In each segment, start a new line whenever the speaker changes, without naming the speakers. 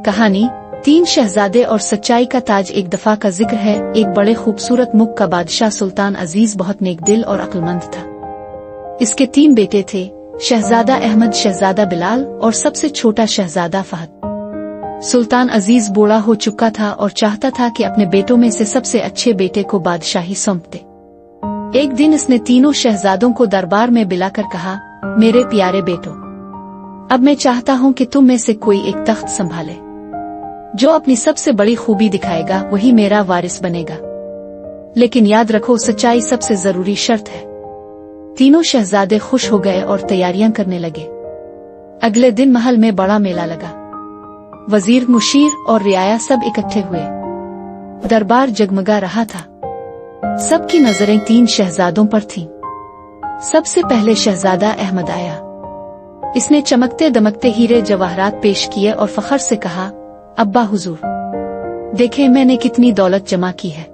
कहानी 3 शहजादे और सच्चाई का ताज। एक दफा का जिक्र है, एक बड़े खूबसूरत मुल्क का बादशाह सुल्तान अजीज बहुत नेक दिल और अक्लमंद था। इसके 3 बेटे थे, शहजादा अहमद, शहजादा बिलाल और सबसे छोटा शहजादा फहद। सुल्तान अजीज बूढ़ा हो चुका था और चाहता था कि अपने बेटों में से सबसे अच्छे बेटे को बादशाही सौंप दे। एक दिन इसने तीनों शहजादों को दरबार में बुलाकर कहा, मेरे प्यारे बेटों, अब मैं चाहता हूँ कि तुम में से कोई एक तख्त संभाले। जो अपनी सबसे बड़ी खूबी दिखाएगा वही मेरा वारिस बनेगा। लेकिन याद रखो, सच्चाई सबसे जरूरी शर्त है। तीनों शहजादे खुश हो गए और तैयारियां करने लगे। अगले दिन महल में बड़ा मेला लगा। वजीर, मुशीर और रियाया सब इकट्ठे हुए। दरबार जगमगा रहा था। सबकी नजरें 3 शहजादों पर थीं। सबसे पहले शहजादा अहमद आया। इसने चमकते दमकते हीरे जवाहरात पेश किए और फखर से कहा, अब्बा हुजूर, देखें मैंने कितनी दौलत जमा की है।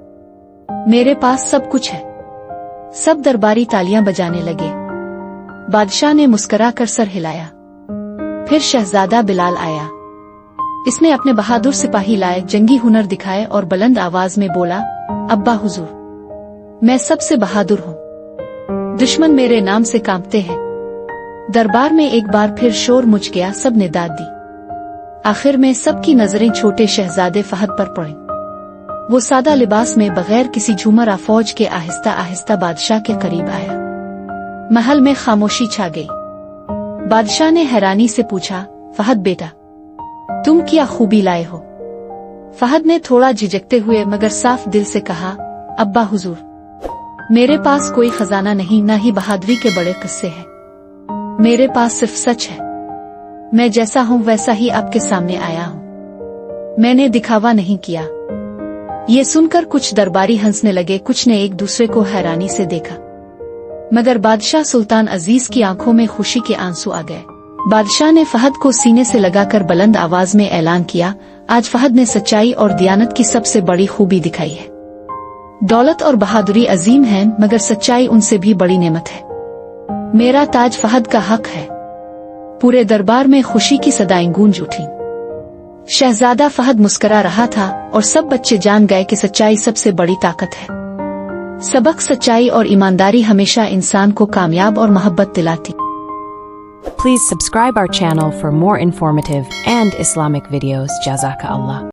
मेरे पास सब कुछ है। सब दरबारी तालियां बजाने लगे। बादशाह ने मुस्कुरा कर सर हिलाया। फिर शहजादा बिलाल आया। इसने अपने बहादुर सिपाही लाए, जंगी हुनर दिखाए और बुलंद आवाज में बोला, अब्बा हुजूर, मैं सबसे बहादुर हूँ। दुश्मन मेरे नाम से कांपते हैं। दरबार में एक बार फिर शोर मच गया। सब ने दाद दी। आखिर में सबकी नजरें छोटे शहजादे फहद पर पड़ी। वो सादा लिबास में बगैर किसी झूमर फौज के आहिस्ता आहिस्ता बादशाह के करीब आया। महल में खामोशी छा गई। बादशाह ने हैरानी से पूछा, फहद बेटा, तुम क्या खूबी लाए हो? फहद ने थोड़ा झिझकते हुए मगर साफ दिल से कहा, अब्बा हुजूर, मेरे पास कोई खजाना नहीं, न ही बहादुरी के बड़े किस्से हैं। मेरे पास सिर्फ सच है। मैं जैसा हूँ वैसा ही आपके सामने आया हूँ। मैंने दिखावा नहीं किया। ये सुनकर कुछ दरबारी हंसने लगे, कुछ ने एक दूसरे को हैरानी से देखा। मगर बादशाह सुल्तान अजीज की आंखों में खुशी के आंसू आ गए। बादशाह ने फहद को सीने से लगाकर बुलंद आवाज में ऐलान किया, आज फहद ने सच्चाई और दियानत की सबसे बड़ी खूबी दिखाई है। दौलत और बहादुरी अजीम है, मगर सच्चाई उनसे भी बड़ी नेमत है। मेरा ताज फहद का हक है। पूरे दरबार में खुशी की सदाएं गूंज उठी। शहजादा फहद मुस्कुरा रहा था और सब बच्चे जान गए कि सच्चाई सबसे बड़ी ताकत है। सबक, सच्चाई और ईमानदारी हमेशा इंसान को कामयाब और मोहब्बत दिलाती।
Please subscribe our channel for more informative and Islamic videos. Jazaka Allah.